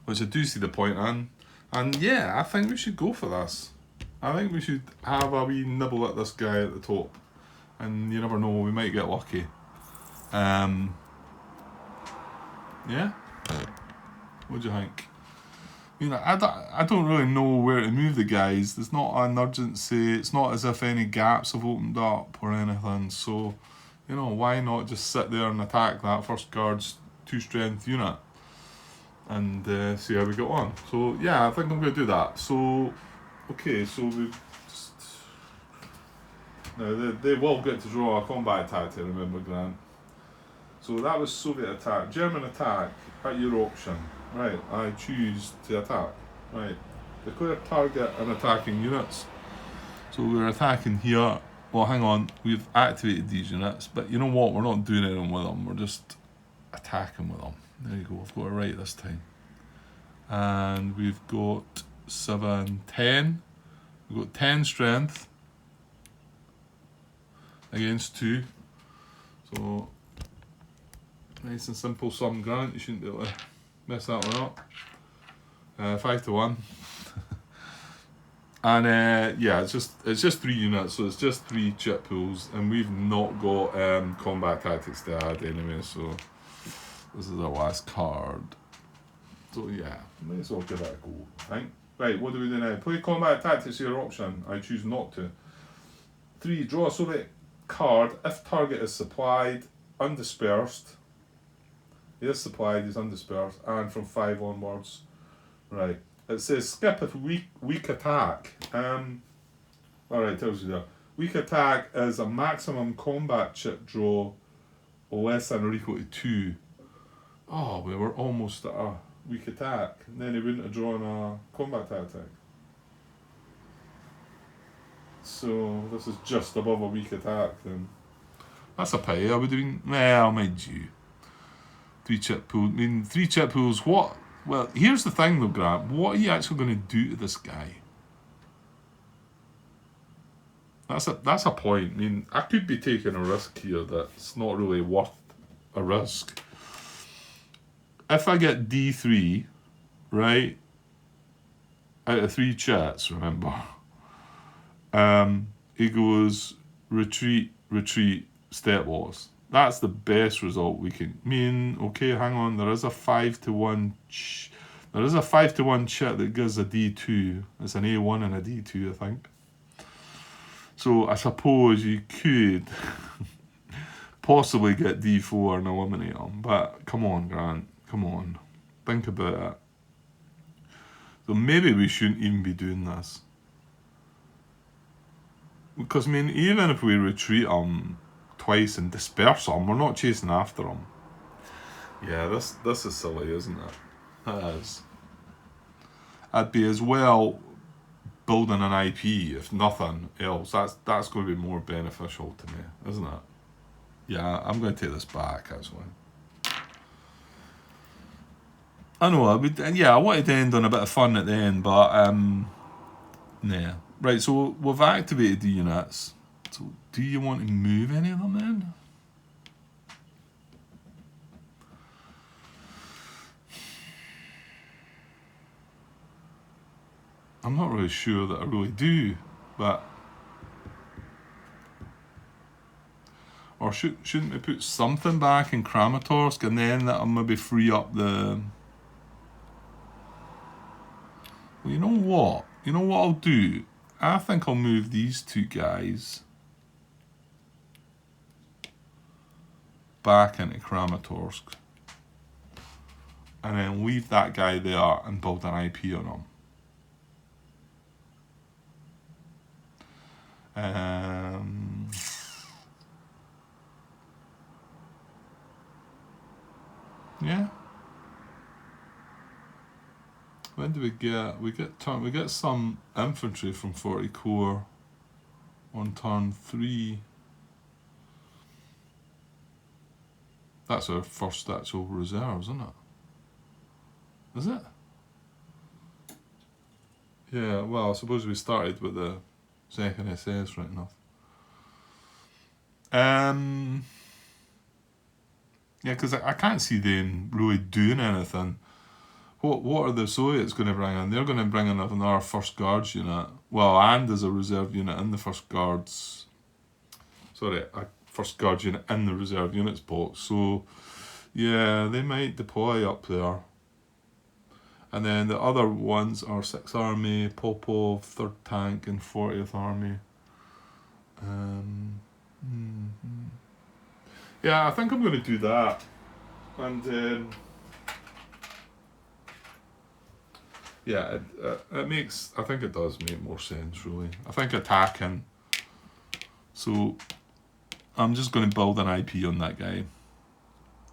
which I do see the point in. And yeah, I think we should go for this. I think we should have a wee nibble at this guy at the top. And you never know, we might get lucky. Yeah? What do you think? I mean, I don't really know where to move the guys. There's not an urgency. It's not as if any gaps have opened up or anything. So, you know, why not just sit there and attack that first guard's 2-strength unit and see how we get on. So, yeah, I think I'm going to do that. So, okay, so we just... Now, they will get to draw a combat attack to remember, Grant. So that was Soviet attack. German attack at your option. Right, I choose to attack. Right, declare target and attacking units. So we're attacking here. Well, hang on. We've activated these units, but you know what? We're not doing anything with them. We're just attacking with them. There you go. I've got it right this time. And we've got 7, 10. We've got 10 strength against 2. So, nice and simple sum, Grant. You shouldn't be able to mess that one up. 5 to 1. And yeah, it's just 3 units, so it's just 3 chip pools, and we've not got combat tactics to add anyway, so this is our last card. So yeah, might as well give that a go, I think. Right, what do we do now? Play combat tactics, your option. I choose not to. 3, draw a Soviet card if target is supplied, undispersed. He is supplied, he's undispersed, and from 5 onwards. Right. It says skip if weak attack. Alright, tells you there. Weak attack is a maximum combat chip draw less than or equal to 2. Oh, we were almost at a weak attack. And then he wouldn't have drawn a combat tactic. So this is just above a weak attack then. That's a pity. I would have been, well, mind you. 3 chip pools. I mean, 3 chip pools, what? Well, here's the thing though, Grant. What are you actually going to do to this guy? That's a point. I mean, I could be taking a risk here that's not really worth a risk. If I get D3, right, out of 3 chats, remember, it goes retreat, step loss. That's the best result we can. I mean, okay, hang on. There is a 5 to 1. There is a 5 to 1 chit that gives a D2. It's an A1 and a D2, I think. So I suppose you could possibly get D4 and eliminate them. But come on, Grant. Come on. Think about it. So maybe we shouldn't even be doing this. Because, I mean, even if we retreat them twice and disperse them, we're not chasing after them. Yeah, this is silly, isn't it? It is. I'd be as well building an IP, if nothing else. That's going to be more beneficial to me, isn't it? Yeah, I'm going to take this back, actually. I know, I wanted to end on a bit of fun at the end, but, nah. Right, so we've activated the units. So do you want to move any of them then? I'm not really sure that I really do, but... Or shouldn't we put something back in Kramatorsk and then that'll maybe free up the... Well, you know what? You know what I'll do? I think I'll move these 2 guys back into Kramatorsk and then leave that guy there and build an IP on him. Yeah. When do we get? We get some infantry from 40 Corps on turn 3. That's our first actual reserve, isn't it? Is it? Yeah, well, I suppose we started with the 2nd SS, right enough. Yeah, because I can't see them really doing anything. What are the Soviets going to bring in? They're going to bring in another First Guards unit. Well, and as a reserve unit in the First Guards... Sorry, a First Guards unit in the reserve units box. So, yeah, they might deploy up there. And then the other ones are 6th Army, Popov, 3rd Tank, and 40th Army. Yeah, I think I'm going to do that. And... yeah, it makes... I think it does make more sense, really. I think attacking... So, I'm just going to build an IP on that guy.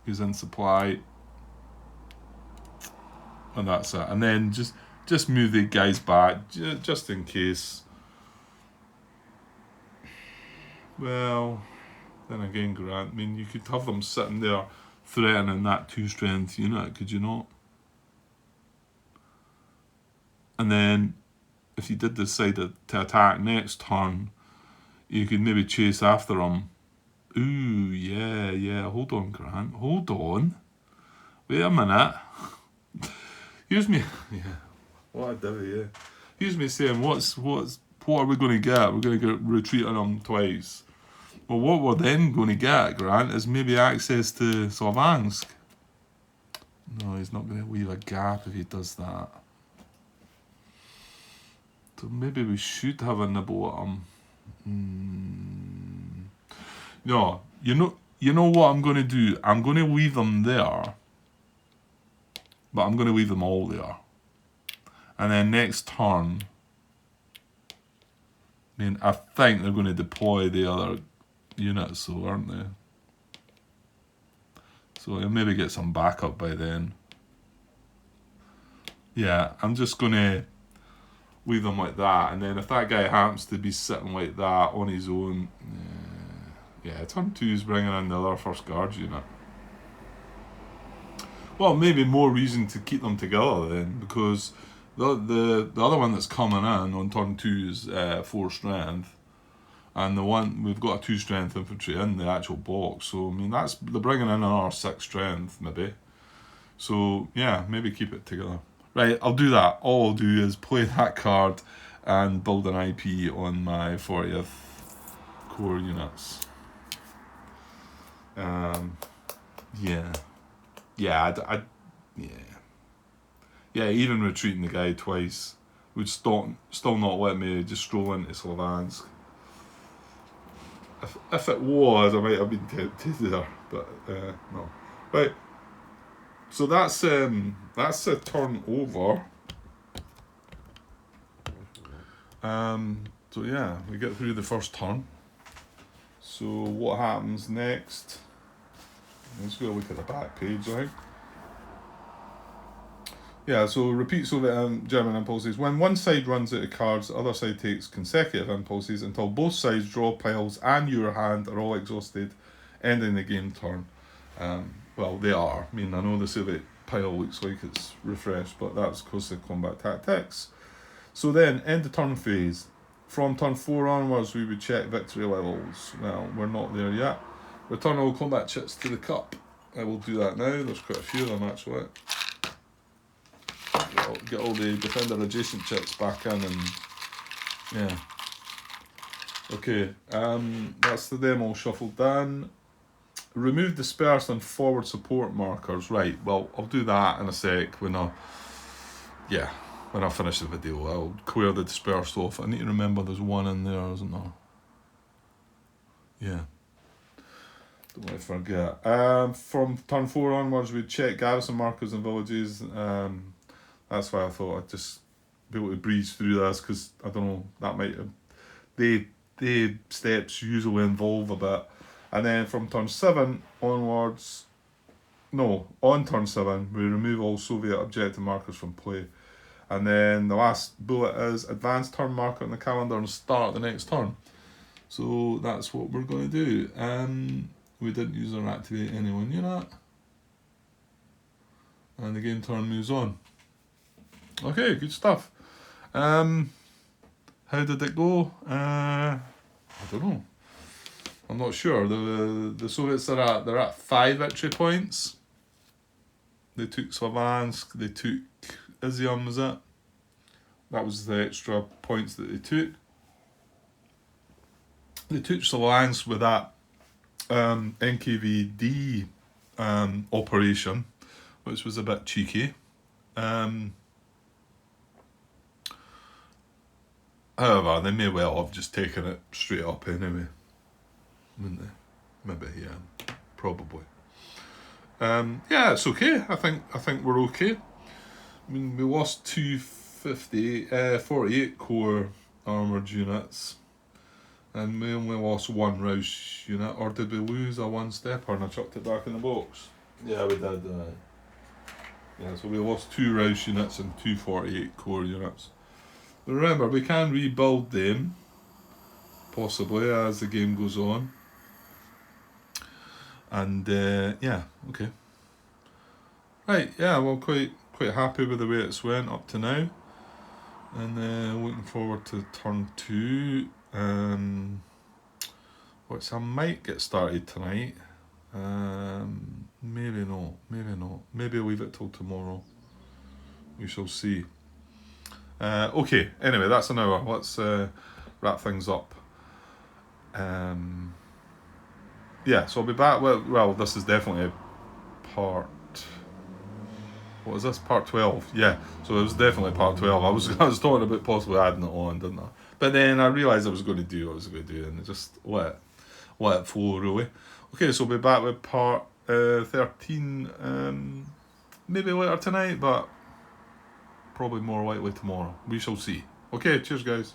Who's in supply. And that's it. And then just move the guys back, just in case. Well, then again, Grant, I mean, you could have them sitting there threatening that 2-strength unit, could you not? And then, if you did decide to attack next turn, you could maybe chase after them. Ooh, yeah. Hold on, Grant. Hold on. Wait a minute. Here's me. Yeah. What a divvy, yeah. Here's me saying, what are we going to get? We're going to get retreat on them twice. Well, what we're then going to get, Grant, is maybe access to Slovansk. No, he's not going to leave a gap if he does that. So maybe we should have a nibble at him. No, you know what I'm going to do? I'm going to leave them there. But I'm going to leave them all there. And then next turn, I mean, I think they're going to deploy the other units, so aren't they? So I'll maybe get some backup by then. Yeah, I'm just going to leave them like that. And then if that guy happens to be sitting like that on his own, yeah, turn 2 is bringing in the other first guard unit. Well, maybe more reason to keep them together then, because the other one that's coming in on turn 2 is 4 strength, and the one we've got a 2 strength infantry in the actual box. So I mean, they're bringing in another 6 strength maybe. So yeah, maybe keep it together. Right, I'll do that. All I'll do is play that card and build an IP on my 40th Corps units. Yeah. Yeah, even retreating the guy twice would still not let me just stroll into Slovansk. If it was, I might have been tempted there, but no. Right. So that's a turn over. So yeah, we get through the first turn. So what happens next? Let's go look at the back page, right? Yeah, so repeat Soviet German impulses. When one side runs out of cards, the other side takes consecutive impulses until both sides draw piles and your hand are all exhausted, ending the game turn. Well, they are. I mean, I know the Soviet pile looks like it's refreshed, but that's because of combat tactics. So then, end the turn phase. From turn 4 onwards, we would check victory levels. Well, we're not there yet. Return all combat chits to the cup. I will do that now. There's quite a few of them actually. Get all the defender adjacent chits back in, and yeah. Okay, that's the demo shuffled done. Remove dispersed and forward support markers. Right, well, I'll do that in a sec when I finish the video. I'll clear the dispersed off. I need to remember there's one in there, isn't there? Yeah. Don't want to forget. From turn 4 onwards, we check garrison markers and villages. That's why I thought I'd just be able to breeze through this, because I don't know, that might have, the steps usually involve a bit. And then from turn 7 onwards, on turn 7, we remove all Soviet objective markers from play. And then the last bullet is advance turn marker on the calendar and start the next turn. So that's what we're going to do. We didn't use or activate any one unit. And the game turn moves on. Okay, good stuff. How did it go? I don't know. I'm not sure. The Soviets they're at 5 victory points. They took Slovansk. They took Izium, was it? That was the extra points that they took. They took Slovansk with that NKVD operation, which was a bit cheeky. However, they may well have just taken it straight up anyway, wouldn't they? Maybe, yeah, probably. Yeah, it's okay. I think we're okay. I mean, we lost 48 core armoured units, and we only lost 1 Rausch unit. Or did we lose a 1-stepper and I chucked it back in the box? Yeah, we did. Yeah, so we lost 2 Rausch units and 2 48 core units. Remember, we can rebuild them. possibly, as the game goes on. And yeah, okay. Right, yeah, well, quite happy with the way it's went up to now. And looking forward to turn 2. Which I might get started tonight. Maybe not. Maybe I'll leave it till tomorrow. We shall see. Okay, anyway, that's an hour. Let's wrap things up. Yeah, so I'll be back. Well, this is definitely part. What is this? Part 12. Yeah, so it was definitely part 12. I was talking about possibly adding it on, didn't I? But then I realised I was going to do what I was going to do, and just let it flow, really. Okay, so we'll be back with part 13 maybe later tonight, but probably more likely tomorrow. We shall see. Okay, cheers, guys.